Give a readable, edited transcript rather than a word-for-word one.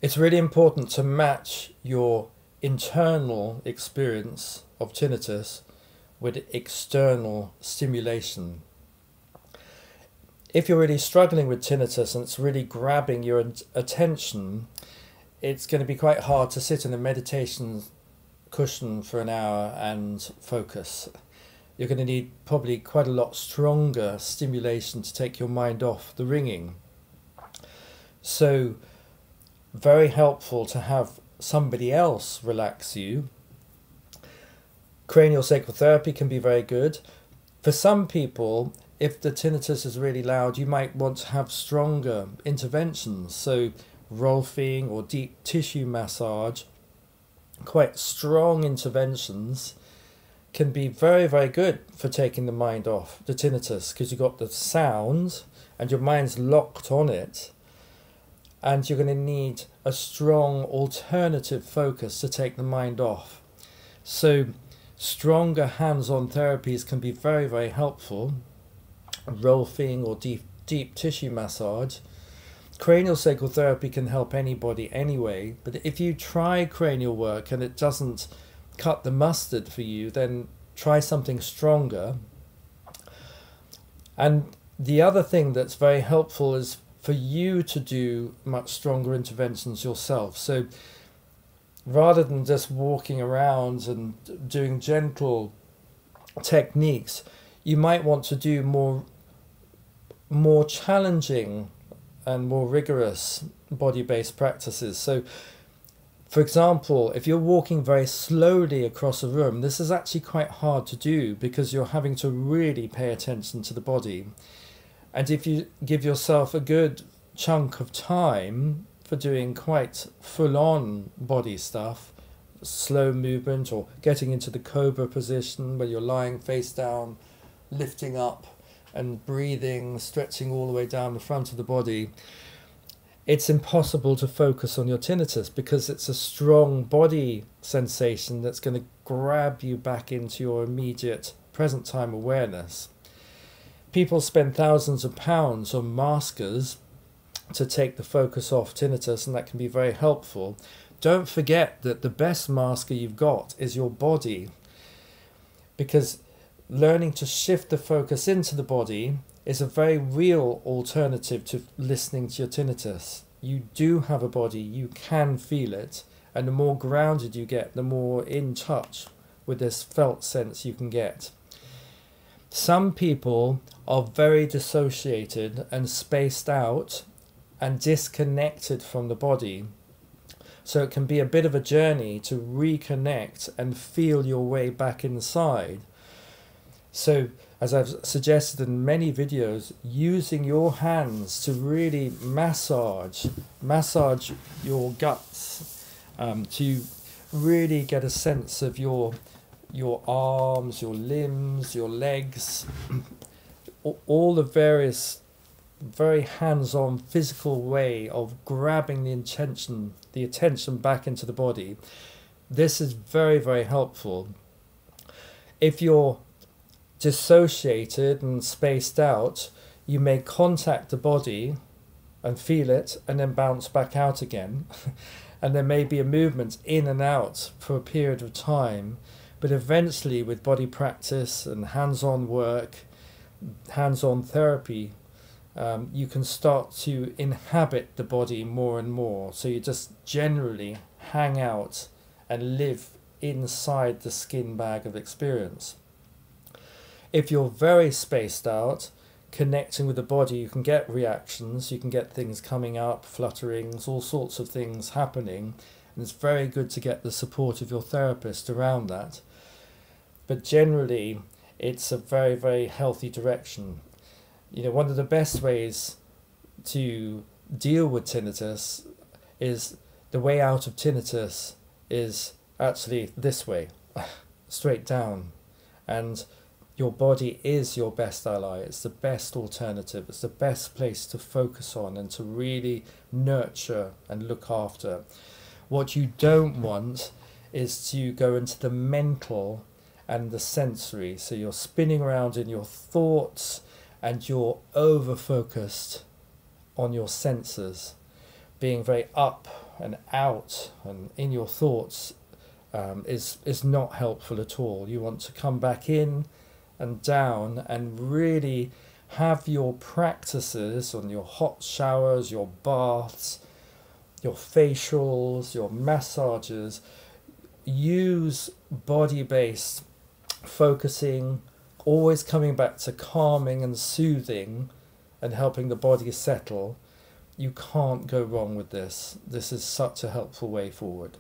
It's really important to match your internal experience of tinnitus with external stimulation. If you're really struggling with tinnitus and it's really grabbing your attention, it's going to be quite hard to sit in a meditation cushion for an hour and focus. You're going to need probably quite a lot stronger stimulation to take your mind off the ringing. So, very helpful to have somebody else relax you. Cranial sacral therapy can be very good. For some people, if the tinnitus is really loud, you might want to have stronger interventions. So Rolfing or deep tissue massage, quite strong interventions, can be very, very good for taking the mind off the tinnitus, because you've got the sound and your mind's locked on it, and you're going to need a strong alternative focus to take the mind off. So stronger hands-on therapies can be very, very helpful. Rolfing or deep tissue massage. Cranial sacral therapy can help anybody anyway, but if you try cranial work and it doesn't cut the mustard for you, then try something stronger. And the other thing that's very helpful is for you to do much stronger interventions yourself. So rather than just walking around and doing gentle techniques, you might want to do more challenging and more rigorous body-based practices. So for example, if you're walking very slowly across a room, this is actually quite hard to do because you're having to really pay attention to the body. And if you give yourself a good chunk of time for doing quite full-on body stuff, slow movement, or getting into the cobra position where you're lying face down, lifting up and breathing, stretching all the way down the front of the body, it's impossible to focus on your tinnitus because it's a strong body sensation that's going to grab you back into your immediate present time awareness. People spend thousands of pounds on maskers to take the focus off tinnitus, and that can be very helpful. Don't forget that the best masker you've got is your body, because learning to shift the focus into the body is a very real alternative to listening to your tinnitus. You do have a body, you can feel it, and the more grounded you get, the more in touch with this felt sense you can get. Some people are very dissociated and spaced out and disconnected from the body. So it can be a bit of a journey to reconnect and feel your way back inside. So, as I've suggested in many videos, using your hands to really massage your guts, to really get a sense of your arms, your limbs, your legs, all the various very hands-on physical way of grabbing the attention back into the body. This is very, very helpful. If you're dissociated and spaced out, you may contact the body and feel it and then bounce back out again. And there may be a movement in and out for a period of time, but eventually with body practice and hands-on work, hands-on therapy, you can start to inhabit the body more and more. So you just generally hang out and live inside the skin bag of experience. If you're very spaced out, connecting with the body, you can get reactions, you can get things coming up, flutterings, all sorts of things happening, and it's very good to get the support of your therapist around that. But generally, it's a very, very healthy direction. You know, one of the best ways to deal with tinnitus is the way out of tinnitus is actually this way, straight down. And your body is your best ally. It's the best alternative. It's the best place to focus on and to really nurture and look after. What you don't want is to go into the mental and the sensory. So you're spinning around in your thoughts and you're over-focused on your senses, being very up and out and in your thoughts is not helpful at all. You want to come back in and down and really have your practices on your hot showers, your baths, your facials, your massages. Use body-based focusing, always coming back to calming and soothing and helping the body settle. You can't go wrong with this. This is such a helpful way forward.